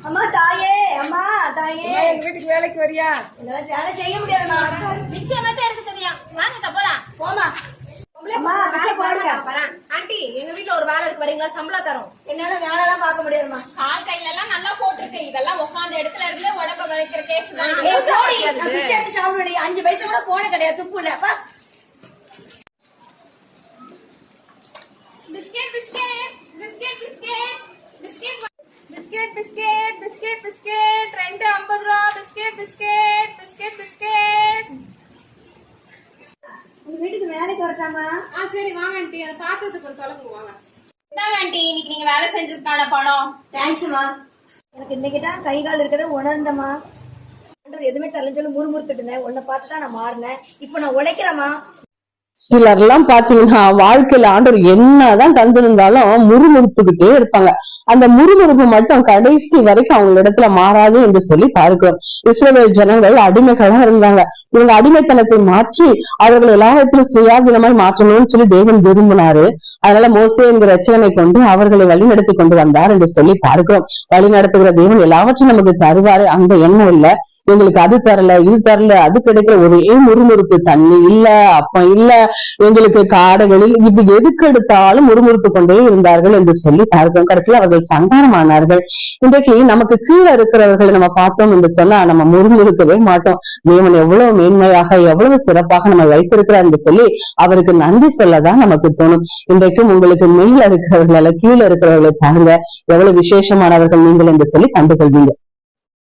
அம்மா தாயே, அம்மா தாயே, எங்க வீட்டுக்கு வேலைக்கு வரியா? வேலை செய்ய முடியாதுமா. மிச்சம் மட்டும் எடுக்க தெரியும். வாங்க போலாம். போமா. அம்மா வேலை போடுங்க. ஆண்டி எங்க வீட்டுல ஒரு வேலை இருக்கு, வரீங்களா? சம்பளம் தரும். என்னால வேலை எல்லாம் பார்க்க முடியாதுமா. கால் கையில எல்லாம் நல்லா போட்டிருக்கு. இதெல்லாம் உட்கார்ந்த இடத்துல இருந்து உடம்ப வளைக்கிற கேஸ் தான். பிச்சை எடுத்து சாப்பிட 5 பைசா கூட போன கிடையாது, துப்பு இல்ல. Biscuit biscuit biscuit biscuit biscuit biscuit biscuit biscuit biscuit 2.50 ரூபா. Biscuit biscuit biscuit biscuit. உங்க வீட்டுக்கு வேலைக்கு வரட்டாமா? சரி வாங்க ஆண்டி, அதை பார்த்ததுக்கு கொஞ்சம் தொலைப்பு வாங்க. இந்தாங்க ஆண்டி, இன்னைக்கு நீங்க வேலை செஞ்சதுக்கான பணம். தேங்க்ஸ்மா. எனக்கு இன்னைக்கு தான் கை கால் இருக்கிறத உணர்ந்தமா. எதுவுமே தரலன்னு சொல்லி முறுமுறுத்துட்டு இருந்தேன். உன்னை பார்த்துதான் நான் மாறினேன். இப்ப நான் உழைக்கிறேமா. சிலர் எல்லாம் பாத்தீங்கன்னா வாழ்க்கையில ஆண்டவர் என்னதான் தந்திருந்தாலும் முறுமுறுத்துக்கிட்டே இருப்பாங்க. அந்த முறுமுறுப்பு மட்டும் கடைசி வரைக்கும் அவங்க இடத்துல மாறாது என்று சொல்லி பார்க்கிறோம். இஸ்ரவேல் ஜனங்கள் அடிமைகளா இருந்தாங்க. இவங்க அடிமைத்தனத்தை மாற்றி அவர்கள் எல்லாத்திலும் சுயாதீனமாய் மாற்றணும்னு சொல்லி தேவன் விரும்பினாரு. அதனால மோசே என்கிற ரட்சகனை கொண்டு அவர்களை வழிநடத்தி கொண்டு வந்தார் என்று சொல்லி பார்க்கிறோம். வழி நடத்துகிற தேவன் எல்லாவற்றையும் நமக்கு தருவாரு, அந்த எண்ணம் இல்ல. எங்களுக்கு அது தரல, இது தரல, அது கிடைக்கிற ஒரே முறுமுறுப்பு. தண்ணி இல்ல, அப்பம் இல்ல, எங்களுக்கு காடுகளில் இது எதுக்கு எடுத்தாலும் முறுமுறுத்து கொண்டே இருந்தார்கள் என்று சொல்லி பார்க்கிறோம். கடைசியில் அவர்கள் சங்காரமானார்கள். இன்றைக்கு நமக்கு கீழே இருக்கிறவர்களை நம்ம பார்த்தோம் என்று சொன்னா நம்ம முறுமுறுக்கவே மாட்டோம். தேவன் எவ்வளவு மேன்மையாக எவ்வளவு சிறப்பாக நம்ம வைத்திருக்கிறார் என்று சொல்லி அவருக்கு நன்றி சொல்லதான் நமக்கு தோணும். இன்றைக்கும் உங்களுக்கு மேல இருக்கிறவர்கள் கீழே இருக்கிறவர்களை பாருங்க, எவ்வளவு விசேஷமானவர்கள் நீங்கள் என்று சொல்லி கண்டுகொள்வீங்க.